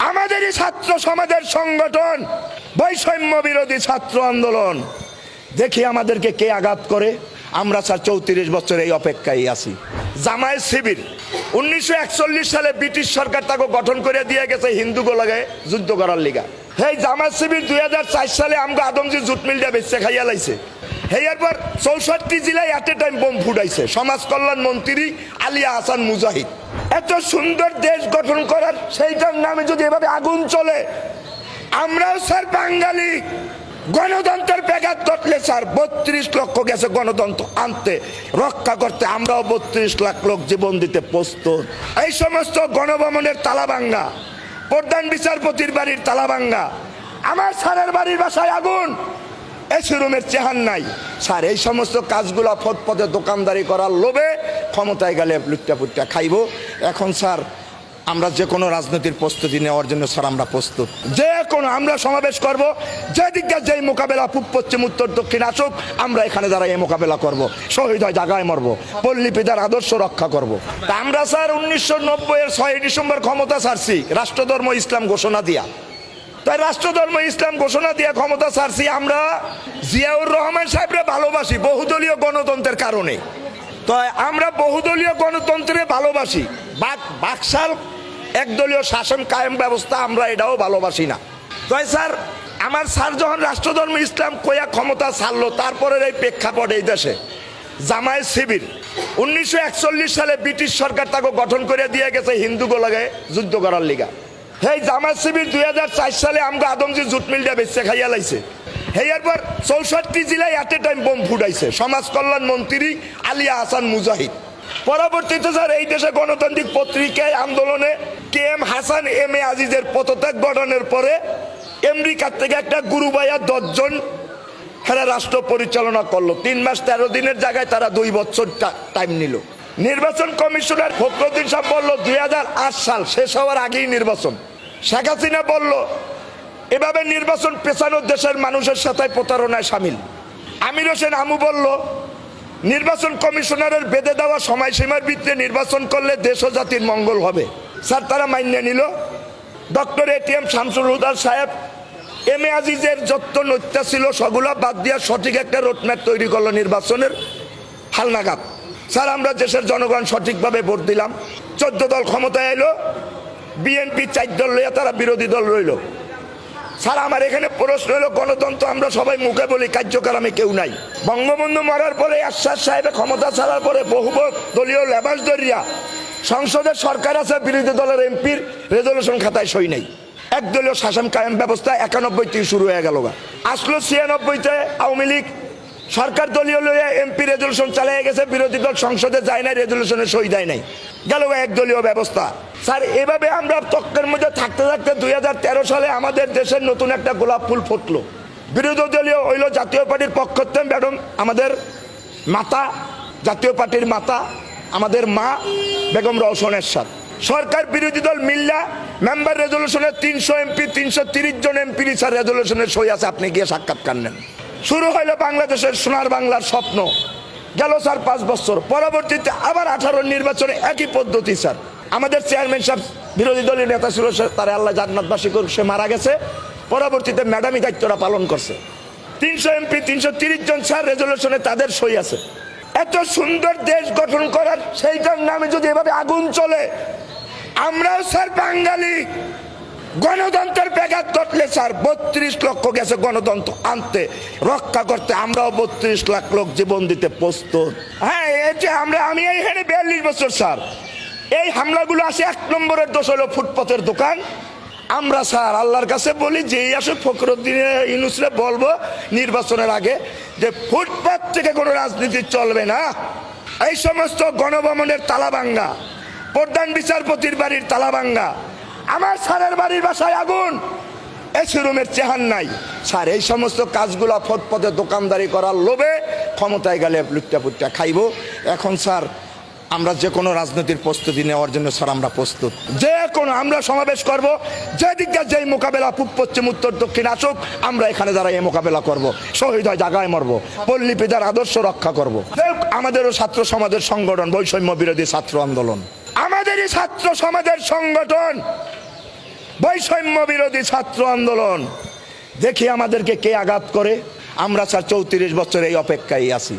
আমাদেরই ছাত্র সমাজের সংগঠন বৈষম্য বিরোধী ছাত্র আন্দোলন। দেখি আমাদেরকে কে আঘাত করে। আমরা স্যার 34 বছর এই অপেক্ষায় আছি। জামায়াত শিবির 1941 সালে ব্রিটিশ সরকার তাকে গঠন করে দিয়ে গেছে হিন্দুগুলোকে যুদ্ধ করার লিগা। এই জামায়াত শিবির 2004 সালে আমগো আদমজি জুট মিলটা বেচে খাইয়া লাইছে। এরপর 64 জেলায় এট এ টাইম বোম ফুটাইছে সমাজ কল্যাণ মন্ত্রী আলিয়া হাসান মুজাহিদ। এত সুন্দর দেশ গঠন করার সেইটার নামে যদি এভাবে আগুন চলে, আমরাও স্যার বাঙালি গণতন্ত্রের ব্যাঘাত ঘটলে স্যার 32 লক্ষ গেছে গণতন্ত্র আনতে রক্ষা করতে, আমরাও 32 লাখ লোক জীবন দিতে প্রস্তুত। এই সমস্ত গণভবনের তালাভাঙ্গা, প্রধান বিচারপতির বাড়ির তালাভাঙ্গা, আমার স্যারের বাড়ির বাসায় আগুন, এসি রুমের চেহার নাই স্যার। এই সমস্ত কাজগুলো ফটপথে দোকানদারি করার লোভে ক্ষমতায় গেলে লুটটা পুটটা খাইব। এখন স্যার আমরা যে কোনো রাজনীতির প্রস্তুতি নেওয়ার জন্য স্যার আমরা প্রস্তুত। যে কোনো আমরা সমাবেশ করব, যেদিকে যেই মোকাবেলা পূব পশ্চিম উত্তর দক্ষিণ আসুক, আমরা এখানে দাঁড়াই এই মোকাবেলা করব। শহীদ হয় জায়গায় মরব, পল্লী পিতার আদর্শ রক্ষা করব। তা আমরা স্যার 1990-এর 6 ডিসেম্বর ক্ষমতা ছাড়ছি রাষ্ট্রধর্ম ইসলাম ঘোষণা দিয়া। তাই রাষ্ট্রধর্ম ইসলাম ঘোষণা দিয়ে ক্ষমতা ছাড়ছি। আমরা জিয়াউর রহমান সাহেবরে ভালোবাসি বহুদলীয় গণতন্ত্রের কারণে। তো আমরা বহুদলীয় গণতন্ত্রে ভালোবাসি, বাকশাল একদলীয় শাসন কায়েম ব্যবস্থা আমরা এটাও ভালোবাসি না। তাই স্যার আমার স্যার যখন রাষ্ট্রধর্ম ইসলাম কইয়া ক্ষমতা ছাড়লো, তারপরের এই প্রেক্ষাপট এই দেশে জামায়াত শিবির 1941 সালে ব্রিটিশ সরকার তাকে গঠন করে দিয়ে গেছে হিন্দুগুলোকে যুদ্ধ করার লিগা। এই জামায়াত শিবির 2004 সালে আমগো আদমজি জুট মিলটা বেচে খাইয়া লাইছে। এরপর 64 জেলায় এট এ টাইম বোম ফুটাইছে সমাজ কল্যাণ মন্ত্রী আলিয়া হাসান মুজাহিদ। পরবর্তীতে স্যার এই দেশে গণতান্ত্রিক পত্রিকায় আন্দোলনে KM হাসান MA আজিজের পদত্যাগ ঘটনার পরে আমেরিকার থেকে একটা গুরুবাইয়া 10 জন হেরা রাষ্ট্র পরিচালনা করলো। 3 মাস 13 দিনের জায়গায় তারা 2 বছর টাইম নিল। নির্বাচন কমিশনার ফখরুদ্দিন সাহেব বলল 2008 সাল শেষ হওয়ার আগেই নির্বাচন। শেখ হাসিনা বলল এভাবে নির্বাচন পেছানোর দেশের মানুষের সাথে প্রতারণায় সামিল। আমির হোসেন আমু বলল নির্বাচন কমিশনারের বেঁধে দেওয়া সময়সীমার ভিত্তিতে নির্বাচন করলে দেশ ও জাতির মঙ্গল হবে। স্যার তারা মাইনে নিল। ডক্টর ATM শামসুল হুদা সাহেব MA আজিজের যত নত্যা ছিল সেগুলো বাদ দিয়া সঠিক একটা রোডম্যাপ তৈরি করলো নির্বাচনের হালনাগাদ। স্যার আমরা দেশের জনগণ সঠিকভাবে ভোট দিলাম। 14 দল ক্ষমতায় এলো, বিএনপি 4 দল লইয়া তারা বিরোধী দল রইল। স্যার আমার এখানে প্রশ্ন হলো গণতন্ত্র আমরা সবাই মুখে বলি, কার্যক্রমে কেউ নাই। বঙ্গবন্ধু মরার পরে এরশাদ সাহেবের ক্ষমতা ছাড়ার পরে বহু দলীয় লেবাস দরিয়া সংসদের সরকার আছে, বিরোধী দলের এমপির রেজলিউশন খাতায় সই নেই। একদলীয় শাসন কায়েম ব্যবস্থা 91 থেকে শুরু হয়ে গেল। আসলো 96-তে আওয়ামী লীগ সরকার দলীয় লইয়া MP রেজলিউশন চালিয়ে গেছে, বিরোধী দল সংসদে যায় নাই, রেজলিউশনে সই দেয় নাই, গেল একদলীয় ব্যবস্থা। স্যার এভাবে আমরা তক্কের মধ্যে থাকতে থাকতে 2013 সালে আমাদের দেশের নতুন একটা গোলাপ ফুল ফুটলো। বিরোধী দলীয় হইল জাতীয় পার্টির পক্ষ থেকে ম্যাডাম আমাদের মাতা, জাতীয় পার্টির মাতা আমাদের মা বেগম রওশন এরশাদ। সরকার বিরোধী দল মিল্লা মেম্বার রেজলিউশনের 300 MP 330 জন MP স্যার রেজলিউশনের সই আছে, আপনি গিয়ে সাক্ষাৎকার নেন। শুরু হইল বাংলাদেশের সোনার বাংলার স্বপ্ন। গেল স্যার 5 বছর। পরবর্তীতে আবার 18 নির্বাচনে একই পদ্ধতি স্যার। আমাদের চেয়ারম্যান সাহেব বিরোধী দলের নেতা ছিল, তারা আল্লাহ জান্নাতবাসী করুক, সে মারা গেছে। পরবর্তীতে ম্যাডামই দায়িত্বটা পালন করছে। 300 MP 330 জন স্যার রেজলিউশনে তাদের সই আছে। এত সুন্দর দেশ গঠন করার সেইটার নামে যদি এভাবে আগুন চলে, আমরাও স্যার বাঙালি গণতন্ত্রের ব্যাঘাত ঘটলে স্যার 32 লক্ষ গেছে গণতন্ত্র আনতে রক্ষা করতে, আমরাও 32 লাখ লোক জীবন দিতে প্রস্তুত। হ্যাঁ আমি এইখানে 42 বছর স্যার। এই হামলাগুলো আসে 1 নম্বরের দোষ হলো ফুটপাতের দোকান। আমরা স্যার আল্লাহর কাছে বলি যেই আসুক ফখরুদ্দিন ইউনূসরে বলবো নির্বাচনের আগে যে ফুটপাত থেকে কোনো রাজনীতি চলবে না। এই সমস্ত গণভবনের তালাভাঙ্গা, প্রধান বিচারপতির বাড়ির তালাভাঙ্গা, আমার স্যারের বাড়ির বাসায় আগুন, এসি রুমের চেহার নাই স্যার। এই সমস্ত কাজগুলো ফটপথে দোকানদারি করার লোভে ক্ষমতায় গেলে লুটটা পুটটা খাইব। এখন স্যার আমরা যে কোনো রাজনীতির প্রস্তুতি নেওয়ার জন্য স্যার আমরা প্রস্তুত। যে কোনো আমরা সমাবেশ করব, যেদিকে যেই মোকাবেলা পূব পশ্চিম উত্তর দক্ষিণ আসুক, আমরা এখানে দাঁড়াই এই মোকাবেলা করব। শহীদ হয় জায়গায় মরব, পল্লী পিতার আদর্শ রক্ষা করব। আমাদেরও ছাত্র সমাজের সংগঠন বৈষম্য বিরোধী ছাত্র আন্দোলন, আমাদেরই ছাত্র সমাজের সংগঠন বৈষম্য বিরোধী ছাত্র আন্দোলন, দেখি আমাদেরকে কে আঘাত করে। আমরা স্যার 34 বছর এই অপেক্ষায় আছি।